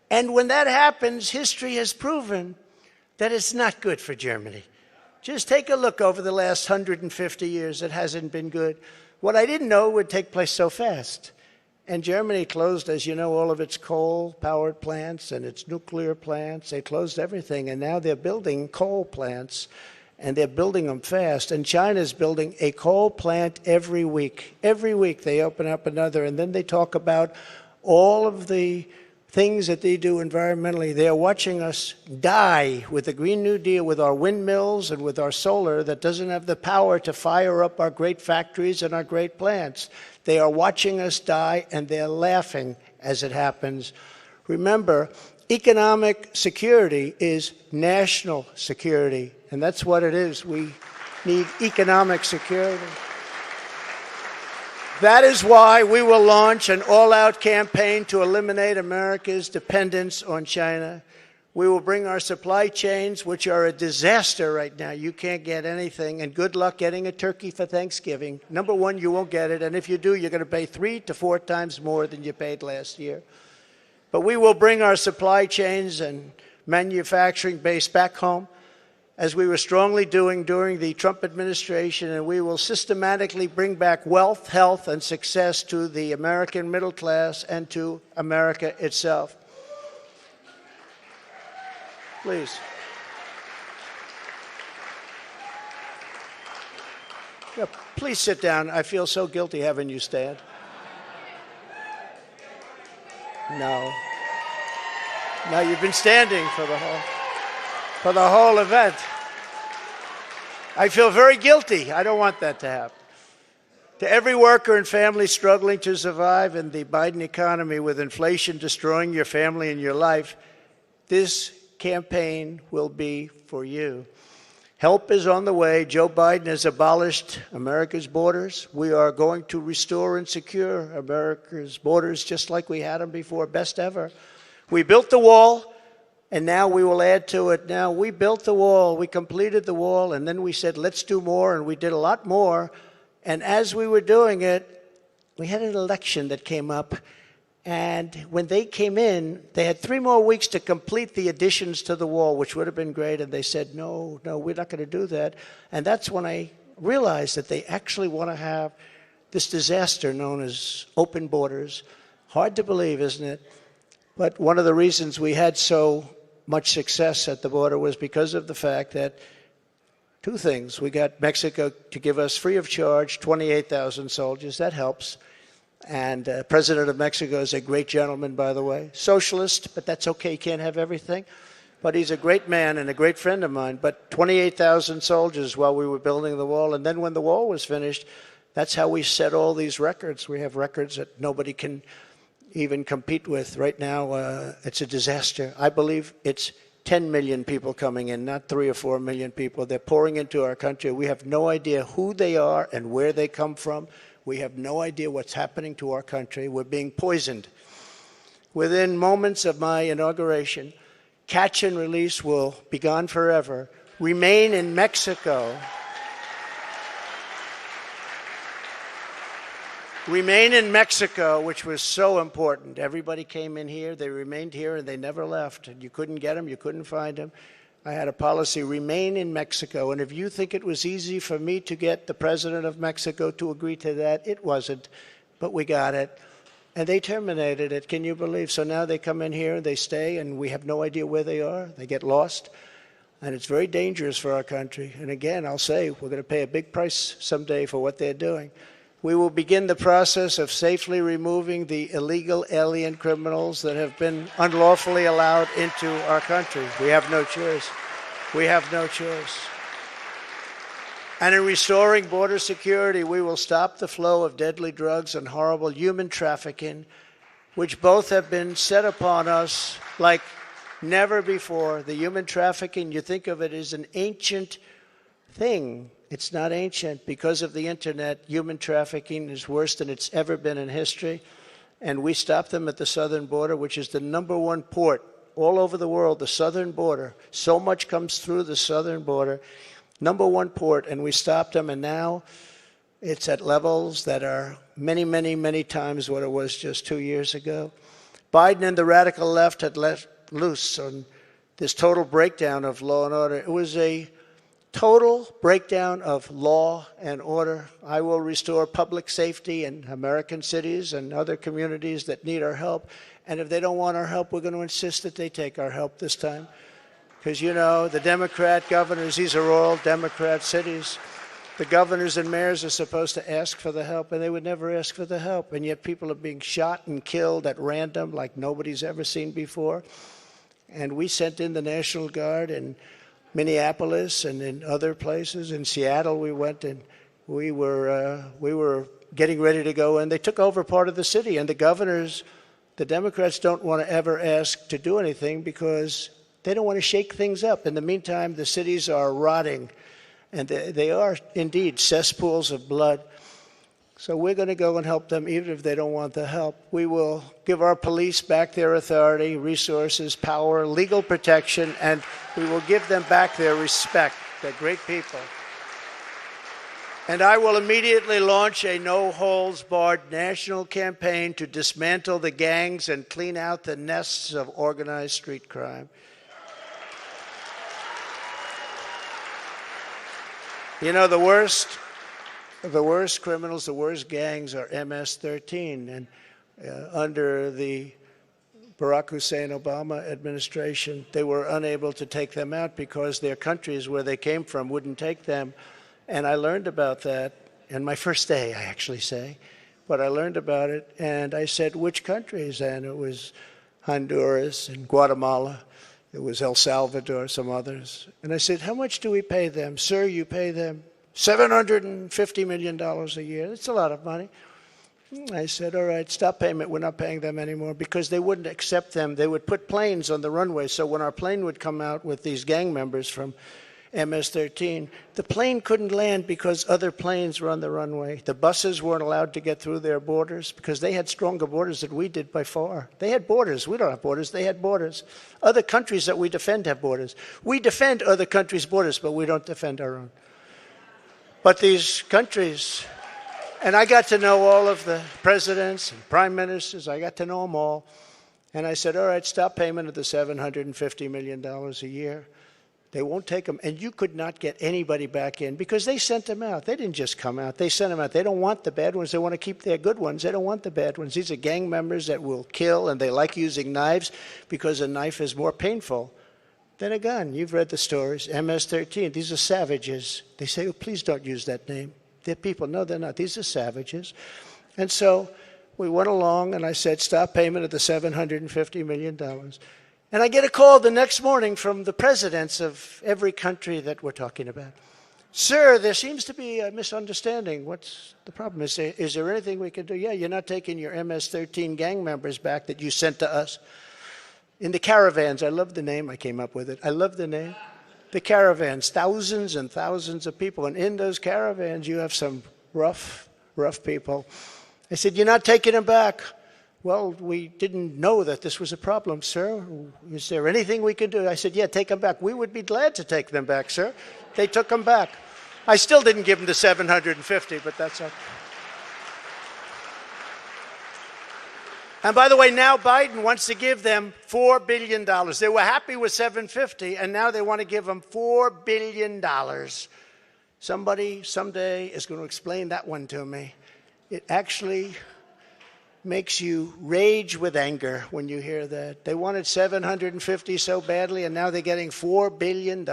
A: And when that happens, history has proven that it's not good for Germany. Just take a look over the last 150 years. It hasn't been good. What I didn't know would take place so fast. And Germany closed, as you know, all of its coal-powered plants and its nuclear plants. They closed everything, and now they're building coal plants, and they're building them fast. And China's building a coal plant every week. Every week they open up another, and then they talk about all of the things that they do environmentally. They are watching us die with the Green New Deal, with our windmills and with our solar that doesn't have the power to fire up our great factories and our great plants. They are watching us die, and they're laughing as it happens. Remember, economic security is national security, and that's what it is. We need economic security. That is why we will launch an all-out campaign to eliminate America's dependence on China. We will bring our supply chains, which are a disaster right now. You can't get anything, and good luck getting a turkey for Thanksgiving. Number one, you won't get it, and if you do, you're going to pay 3 to 4 times more than you paid last year. But we will bring our supply chains and manufacturing base back home, as we were strongly doing during the Trump administration, and we will systematically bring back wealth, health, and success to the American middle class and to America itself. Please. Yeah, please sit down. I feel so guilty having you stand. No. No, you've been standing for the whole event. I feel very guilty. I don't want that to happen. To every worker and family struggling to survive in the Biden economy with inflation destroying your family and your life, this campaign will be for you. Help is on the way. Joe Biden has abolished America's borders. We are going to restore and secure America's borders just like we had them before, best ever. We built the wall. And now we will add to it. Now, we built the wall, we completed the wall, and then we said, let's do more, and we did a lot more. And as we were doing it, we had an election that came up, and when they came in, they had 3 more weeks to complete the additions to the wall, which would have been great, and they said, no, we're not going to do that. And that's when I realized that they actually want to have this disaster known as open borders. Hard to believe, isn't it? But one of the reasons we had so much success at the border was because of the fact that 2 things. We got Mexico to give us free of charge 28,000 soldiers. That helps. And President of Mexico is a great gentleman, by the way. Socialist, but that's okay. You can't have everything. But he's a great man and a great friend of mine. But 28,000 soldiers while we were building the wall. And then when the wall was finished, that's how we set all these records. We have records that nobody can even compete with. Right now, it's a disaster. I believe it's 10 million people coming in, not 3 or 4 million people. They're pouring into our country. We have no idea who they are and where they come from. We have no idea what's happening to our country. We're being poisoned. Within moments of my inauguration, catch and release will be gone forever. Remain in Mexico. Remain in Mexico, which was so important. Everybody came in here, they remained here, and they never left. You couldn't get them, you couldn't find them. I had a policy, remain in Mexico. And if you think it was easy for me to get the president of Mexico to agree to that, it wasn't. But we got it. And they terminated it, can you believe? So now they come in here, they stay, and we have no idea where they are. They get lost. And it's very dangerous for our country. And again, I'll say, we're going to pay a big price someday for what they're doing. We will begin the process of safely removing the illegal alien criminals that have been unlawfully allowed into our country. We have no choice. We have no choice. And in restoring border security, we will stop the flow of deadly drugs and horrible human trafficking, which both have been set upon us like never before. The human trafficking, you think of it as an ancient thing. It's not ancient. Because of the internet, human trafficking is worse than it's ever been in history. And we stop them at the southern border, which is the #1 port all over the world, the southern border. So much comes through the southern border. #1 port, and we stopped them, and now it's at levels that are many, many, many times what it was just 2 years ago. Biden and the radical left had let loose on this total breakdown of law and order. It was a total breakdown of law and order. I will restore public safety in American cities and other communities that need our help. And if they don't want our help, we're going to insist that they take our help this time. Because, you know, the Democrat governors, these are all Democrat cities. The governors and mayors are supposed to ask for the help, and they would never ask for the help. And yet people are being shot and killed at random like nobody's ever seen before. And we sent in the National Guard and Minneapolis and in other places. In Seattle, we went and we were getting ready to go, and they took over part of the city. And the governors, the Democrats, don't want to ever ask to do anything because they don't want to shake things up. In the meantime, the cities are rotting, and they are indeed cesspools of blood. So we're going to go and help them even if they don't want the help. We will give our police back their authority, resources, power, legal protection, and we will give them back their respect. They're great people. And I will immediately launch a no-holds-barred national campaign to dismantle the gangs and clean out the nests of organized street crime. You know, the worst criminals, the worst gangs are MS-13. And under the Barack Hussein Obama administration, they were unable to take them out because their countries where they came from wouldn't take them. And I learned about that in my first day, I actually say. But I learned about it, and I said, which countries? And it was Honduras and Guatemala. It was El Salvador, some others. And I said, how much do we pay them? Sir, you pay them $750 million a year. That's a lot of money. I said, all right, stop payment. We're not paying them anymore because they wouldn't accept them. They would put planes on the runway. So when our plane would come out with these gang members from MS-13, the plane couldn't land because other planes were on the runway. The buses weren't allowed to get through their borders because they had stronger borders than we did by far. They had borders. We don't have borders. They had borders. Other countries that we defend have borders. We defend other countries' borders, but we don't defend our own. But these countries, and I got to know all of the presidents and prime ministers. I got to know them all. And I said, all right, stop payment of the $750 million a year. They won't take them. And you could not get anybody back in because they sent them out. They didn't just come out. They sent them out. They don't want the bad ones. They want to keep their good ones. They don't want the bad ones. These are gang members that will kill, and they like using knives because a knife is more painful than a gun. You've read the stories. MS-13. These are savages. They say, oh, please don't use that name. They're people. No, they're not. These are savages. And so we went along, and I said, stop payment of the $750 million. And I get a call the next morning from the presidents of every country that we're talking about. Sir, there seems to be a misunderstanding. What's the problem? Is there anything we can do? Yeah, you're not taking your MS-13 gang members back that you sent to us. In the caravans, I love the name, I came up with it. I love the name. The caravans, thousands and thousands of people. And in those caravans, you have some rough people. I said, you're not taking them back. Well, we didn't know that this was a problem, sir. Is there anything we can do? I said, yeah, take them back. We would be glad to take them back, sir. They took them back. I still didn't give them the 750, but that's okay. And by the way, now Biden wants to give them $4 billion. They were happy with 750, and now they want to give them $4 billion. Somebody someday is going to explain that one to me. It actually makes you rage with anger when you hear that. They wanted 750 so badly, and now they're getting $4 billion.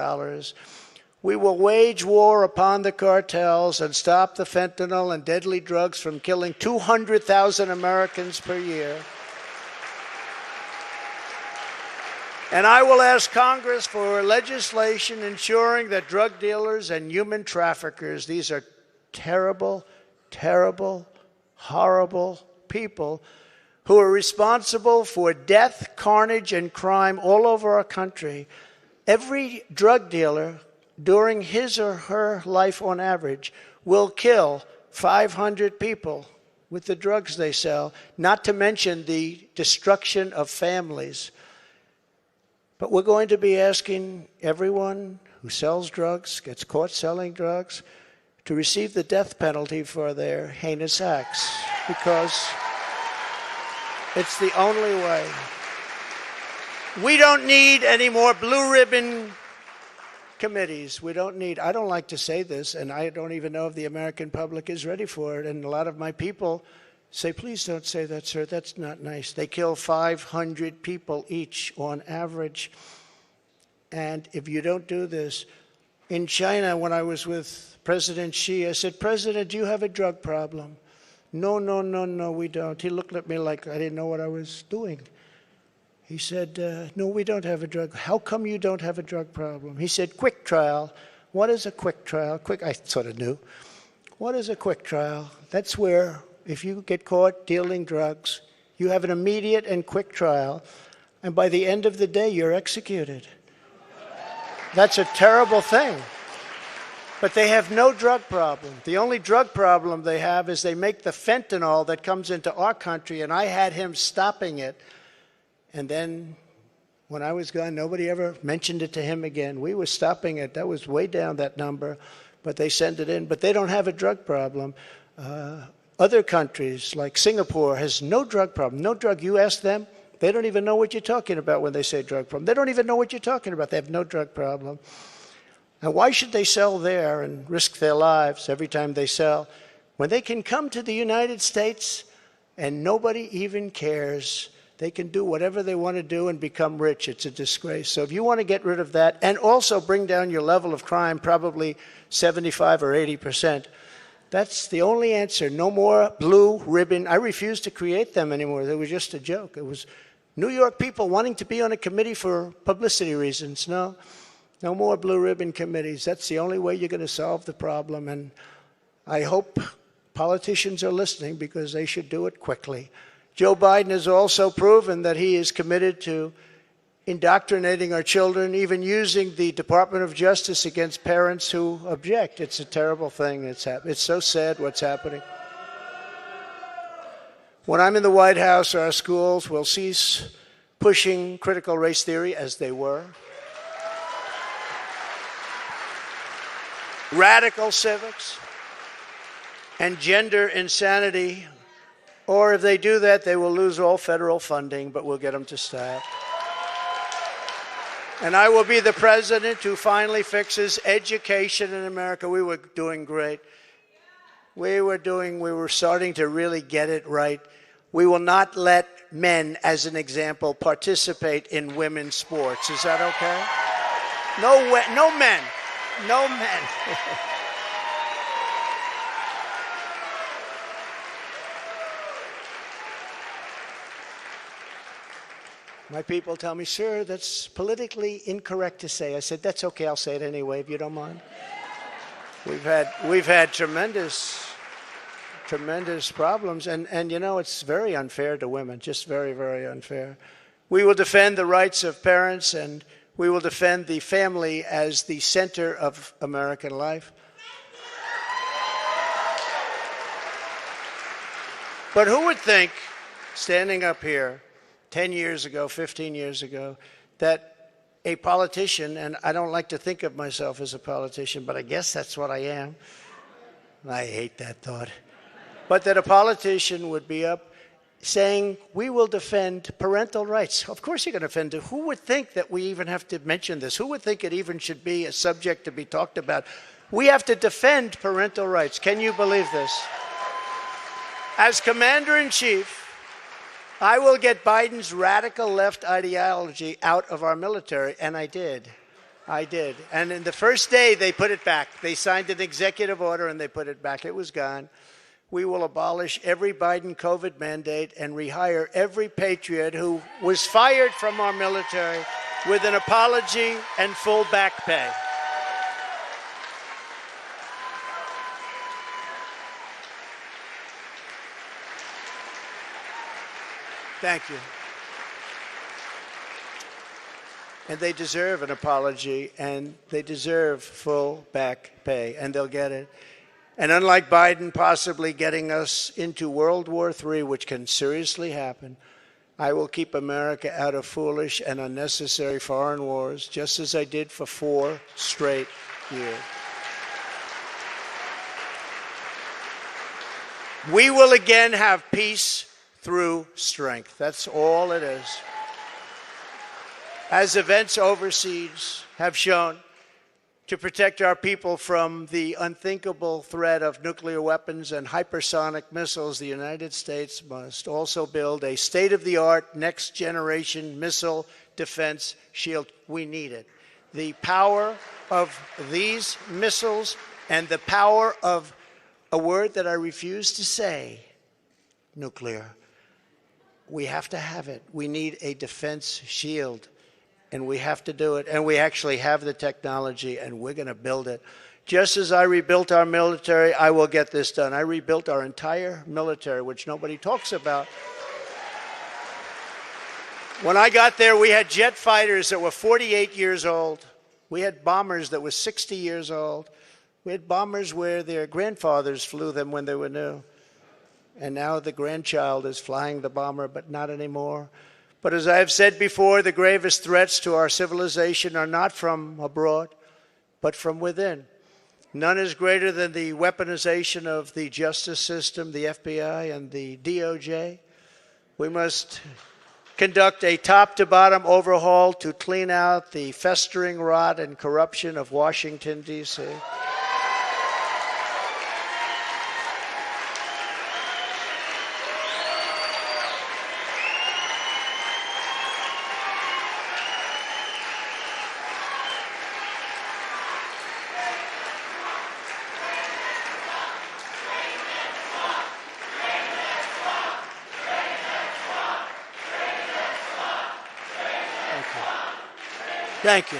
A: We will wage war upon the cartels and stop the fentanyl and deadly drugs from killing 200,000 Americans per year. And I will ask Congress for legislation ensuring that drug dealers and human traffickers, these are terrible, terrible, horrible people who are responsible for death, carnage, and crime all over our country. Every drug dealer during his or her life on average will kill 500 people with the drugs they sell, not to mention the destruction of families. But we're going to be asking everyone who sells drugs, gets caught selling drugs, to receive the death penalty for their heinous acts, because it's the only way. We don't need any more blue ribbon committees. We don't need, I don't like to say this, and I don't even know if the American public is ready for it. And a lot of my people say, please don't say that, sir. That's not nice. They kill 500 people each on average. And if you don't do this, in China, when I was with President Xi, I said, President, do you have a drug problem? No, we don't. He looked at me like I didn't know what I was doing. He said, no, we don't have a drug. How come you don't have a drug problem? He said, quick trial. What is a quick trial? I sort of knew. What is a quick trial? That's where, if you get caught dealing drugs, you have an immediate and quick trial, and by the end of the day, you're executed. That's a terrible thing. But they have no drug problem. The only drug problem they have is they make the fentanyl that comes into our country, and I had him stopping it. And then when I was gone, nobody ever mentioned it to him again. We were stopping it. That was way down, that number. But they send it in. But they don't have a drug problem. Other countries, like Singapore, has no drug problem. No drug. You ask them, they don't even know what you're talking about when they say drug problem. They don't even know what you're talking about. They have no drug problem. And why should they sell there and risk their lives every time they sell when they can come to the United States and nobody even cares? They can do whatever they want to do and become rich. It's a disgrace. So if you want to get rid of that and also bring down your level of crime, probably 75 or 80%, that's the only answer. No more blue ribbon. I refuse to create them anymore. They were just a joke. It was New York people wanting to be on a committee for publicity reasons. No more blue ribbon committees. That's the only way you're going to solve the problem. And I hope politicians are listening, because they should do it quickly. Joe Biden has also proven that he is committed to indoctrinating our children, even using the Department of Justice against parents who object. It's a terrible thing. It's so sad what's happening. When I'm in the White House, our schools will cease pushing critical race theory, as they were. Radical civics and gender insanity. Or if they do that, they will lose all federal funding, but we'll get them to stop. And I will be the president who finally fixes education in America. We were doing great. We were starting to really get it right. We will not let men, as an example, participate in women's sports. Is that okay? No men. No men. My people tell me, sir, that's politically incorrect to say. I said, that's okay, I'll say it anyway, if you don't mind. We've had tremendous problems, and you know, it's very unfair to women, just very, very unfair. We will defend the rights of parents, and we will defend the family as the center of American life. But who would think, standing up here 10 years ago, 15 years ago, that a politician, and I don't like to think of myself as a politician, but I guess that's what I am. I hate that thought. But that a politician would be up saying, we will defend parental rights. Of course you're going to defend it. Who would think that we even have to mention this? Who would think it even should be a subject to be talked about? We have to defend parental rights. Can you believe this? As Commander-in-Chief, I will get Biden's radical left ideology out of our military, and I did. I did. And in the first day, they put it back. They signed an executive order, and they put it back. It was gone. We will abolish every Biden COVID mandate and rehire every patriot who was fired from our military with an apology and full back pay. Thank you. And they deserve an apology, and they deserve full back pay, and they'll get it. And unlike Biden possibly getting us into World War III, which can seriously happen, I will keep America out of foolish and unnecessary foreign wars, just as I did for 4 straight years. We will again have peace through strength. That's all it is. As events overseas have shown, to protect our people from the unthinkable threat of nuclear weapons and hypersonic missiles, the United States must also build a state-of-the-art, next-generation missile defense shield. We need it. The power of these missiles and the power of a word that I refuse to say, nuclear. We have to have it. We need a defense shield, and we have to do it. And we actually have the technology, and we're going to build it. Just as I rebuilt our military, I will get this done. I rebuilt our entire military, which nobody talks about. When I got there, we had jet fighters that were 48 years old. We had bombers that were 60 years old. We had bombers where their grandfathers flew them when they were new. And now the grandchild is flying the bomber, but not anymore. But as I have said before, the gravest threats to our civilization are not from abroad, but from within. None is greater than the weaponization of the justice system, the FBI, and the DOJ. We must conduct a top-to-bottom overhaul to clean out the festering rot and corruption of Washington, D.C. Thank you.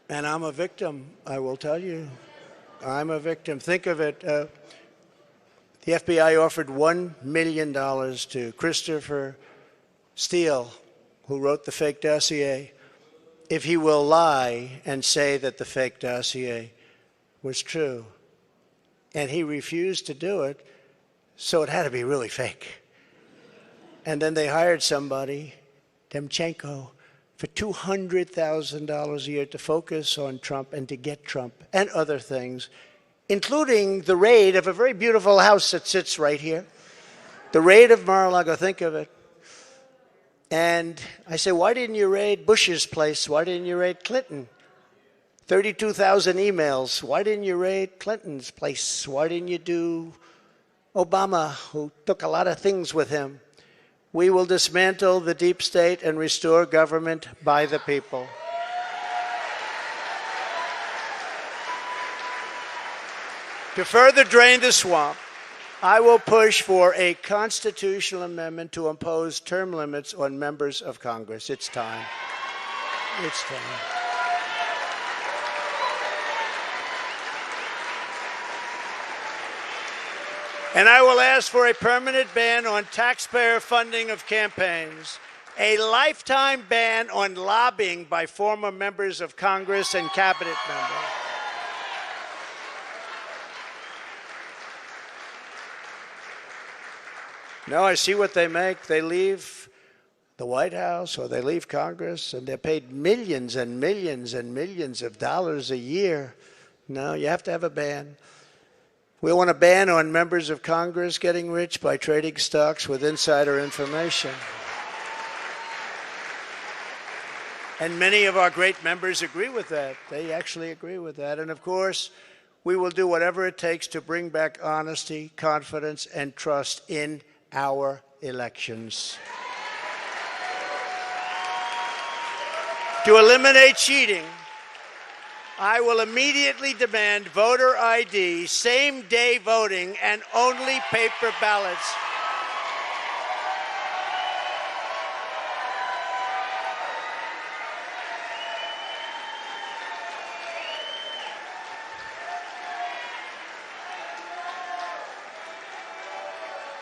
A: And I'm a victim, I will tell you. I'm a victim. Think of it. The FBI offered $1 million to Christopher Steele, who wrote the fake dossier, if he will lie and say that the fake dossier was true. And he refused to do it, so it had to be really fake. And then they hired somebody, Demchenko, for $200,000 a year to focus on Trump and to get Trump and other things, including the raid of a very beautiful house that sits right here. The raid of Mar-a-Lago, think of it. And I say, why didn't you raid Bush's place? Why didn't you raid Clinton? 32,000 emails. Why didn't you raid Clinton's place? Why didn't you do Obama, who took a lot of things with him? We will dismantle the deep state and restore government by the people. To further drain the swamp, I will push for a constitutional amendment to impose term limits on members of Congress. It's time. It's time. And I will ask for a permanent ban on taxpayer funding of campaigns, a lifetime ban on lobbying by former members of Congress and cabinet members. No, I see what they make. They leave the White House or they leave Congress and they're paid millions and millions and millions of dollars a year. No, you have to have a ban. We want a ban on members of Congress getting rich by trading stocks with insider information. And many of our great members agree with that. They actually agree with that. And of course, we will do whatever it takes to bring back honesty, confidence, and trust in our elections. To eliminate cheating, I will immediately demand voter ID, same-day voting, and only paper ballots.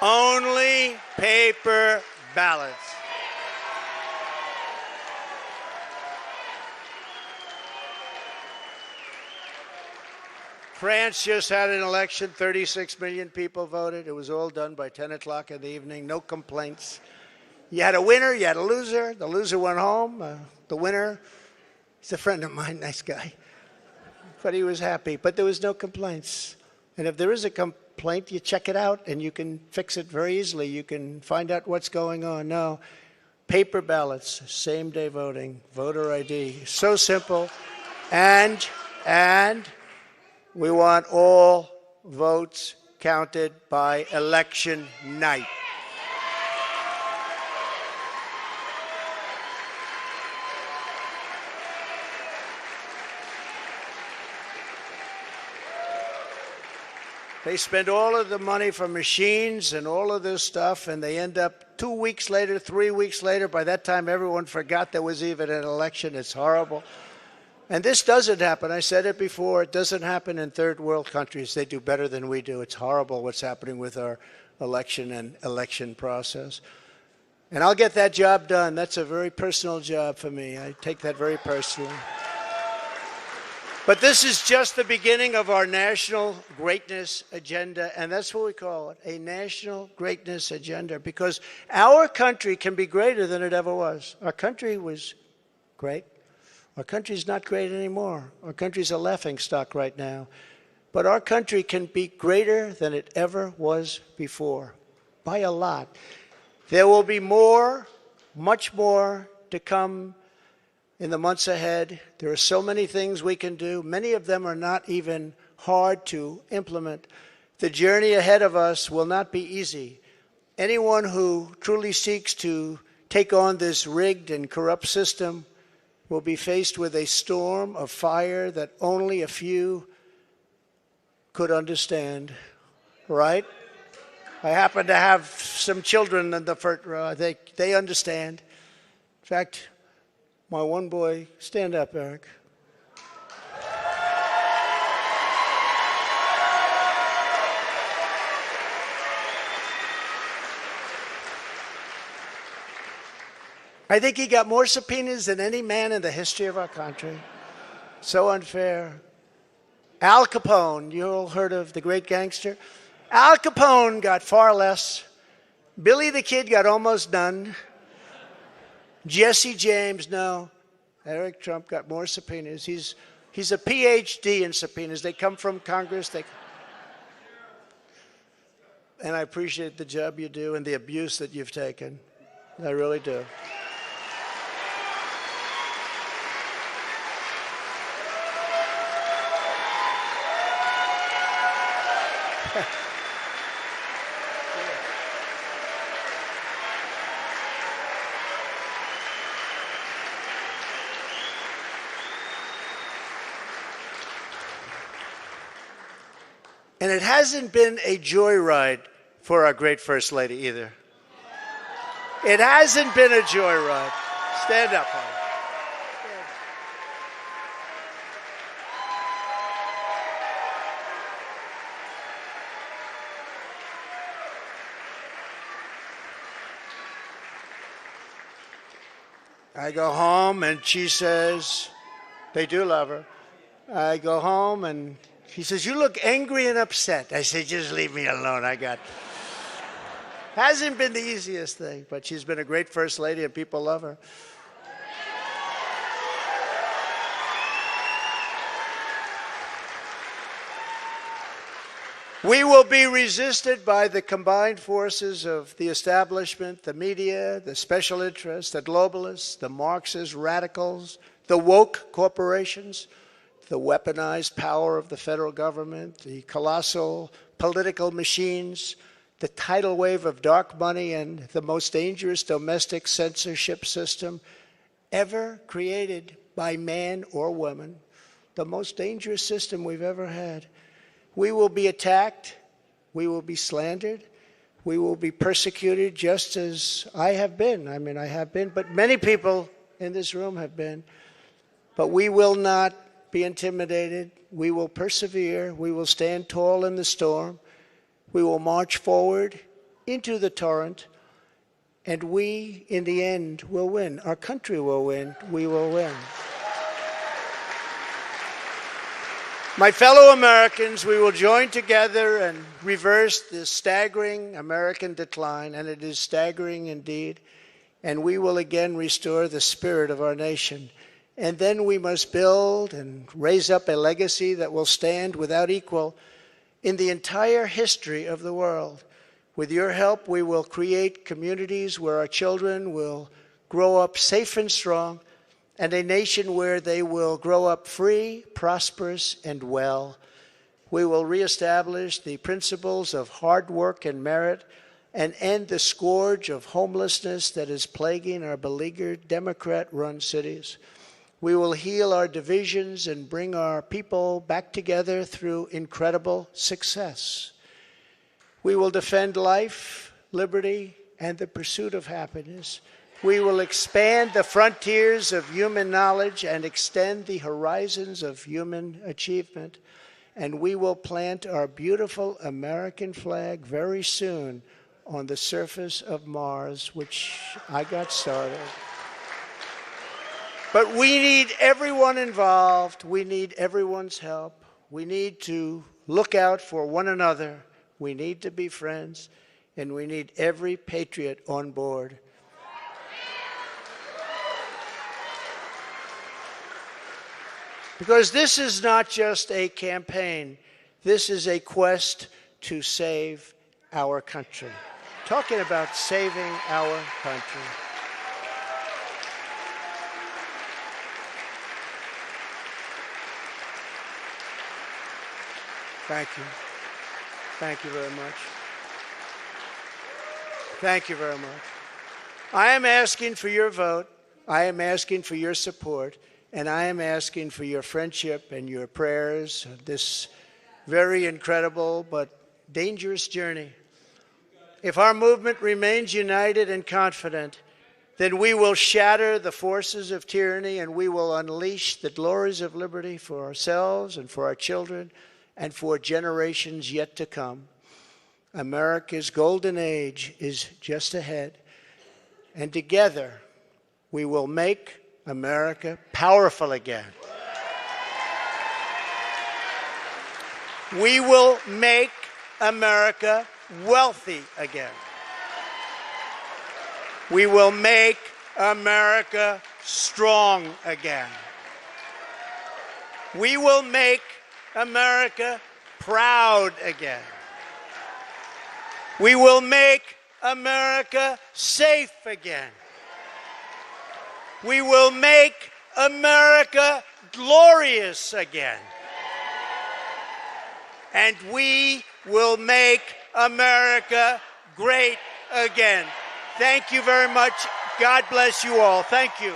A: Only paper ballots. France just had an election. 36 million people voted. It was all done by 10 o'clock in the evening. No complaints. You had a winner, you had a loser. The loser went home. The winner, he's a friend of mine, nice guy. But he was happy. But there was no complaints. And if there is a complaint, you check it out and you can fix it very easily. You can find out what's going on. No, paper ballots, same-day voting, voter ID. So simple. And we want all votes counted by election night. They spend all of the money for machines and all of this stuff, and they end up 2 weeks later, 3 weeks later. By that time, everyone forgot there was even an election. It's horrible. And this doesn't happen. I said it before. It doesn't happen in third world countries. They do better than we do. It's horrible what's happening with our election and election process. And I'll get that job done. That's a very personal job for me. I take that very personally. But this is just the beginning of our national greatness agenda, and that's what we call it, a national greatness agenda, because our country can be greater than it ever was. Our country was great. Our country's not great anymore. Our country's a laughingstock right now. But our country can be greater than it ever was before, by a lot. There will be more, much more to come in the months ahead. There are so many things we can do. Many of them are not even hard to implement. The journey ahead of us will not be easy. Anyone who truly seeks to take on this rigged and corrupt system will be faced with a storm of fire that only a few could understand, right? I happen to have some children in the front row. They understand. In fact, my one boy, stand up, Eric. I think he got more subpoenas than any man in the history of our country. So unfair. Al Capone, you all heard of the great gangster? Al Capone got far less. Billy the Kid got almost none. Jesse James, no. Eric Trump got more subpoenas. He's a PhD in subpoenas. They come from Congress. And I appreciate the job you do and the abuse that you've taken. I really do. And it hasn't been a joyride for our great First Lady either. It hasn't been a joyride. Stand up, honey. I go home and she says, they do love her. I go home and she says, you look angry and upset. I say, just leave me alone. Hasn't been the easiest thing, but she's been a great First Lady and people love her. We will be resisted by the combined forces of the establishment, the media, the special interests, the globalists, the Marxist radicals, the woke corporations, the weaponized power of the federal government, the colossal political machines, the tidal wave of dark money, and the most dangerous domestic censorship system ever created by man or woman, the most dangerous system we've ever had. We will be attacked, we will be slandered, we will be persecuted just as I have been. I have been, but many people in this room have been. But we will not be intimidated. We will persevere. We will stand tall in the storm. We will march forward into the torrent. And we, in the end, will win. Our country will win. We will win. My fellow Americans, we will join together and reverse this staggering American decline, and it is staggering indeed, and we will again restore the spirit of our nation. And then we must build and raise up a legacy that will stand without equal in the entire history of the world. With your help, we will create communities where our children will grow up safe and strong, and a nation where they will grow up free, prosperous, and well. We will reestablish the principles of hard work and merit and end the scourge of homelessness that is plaguing our beleaguered Democrat-run cities. We will heal our divisions and bring our people back together through incredible success. We will defend life, liberty, and the pursuit of happiness. We will expand the frontiers of human knowledge and extend the horizons of human achievement. And we will plant our beautiful American flag very soon on the surface of Mars, which I got started. But we need everyone involved. We need everyone's help. We need to look out for one another. We need to be friends. And we need every patriot on board. Because this is not just a campaign. This is a quest to save our country. Talking about saving our country. Thank you. Thank you very much. Thank you very much. I am asking for your vote. I am asking for your support. And I am asking for your friendship and your prayers on this very incredible but dangerous journey. If our movement remains united and confident, then we will shatter the forces of tyranny and we will unleash the glories of liberty for ourselves and for our children and for generations yet to come. America's golden age is just ahead, and together we will make America powerful again. We will make America wealthy again. We will make America strong again. We will make America proud again. We will make America safe again. We will make America glorious again. And we will make America great again. Thank you very much. God bless you all. Thank you.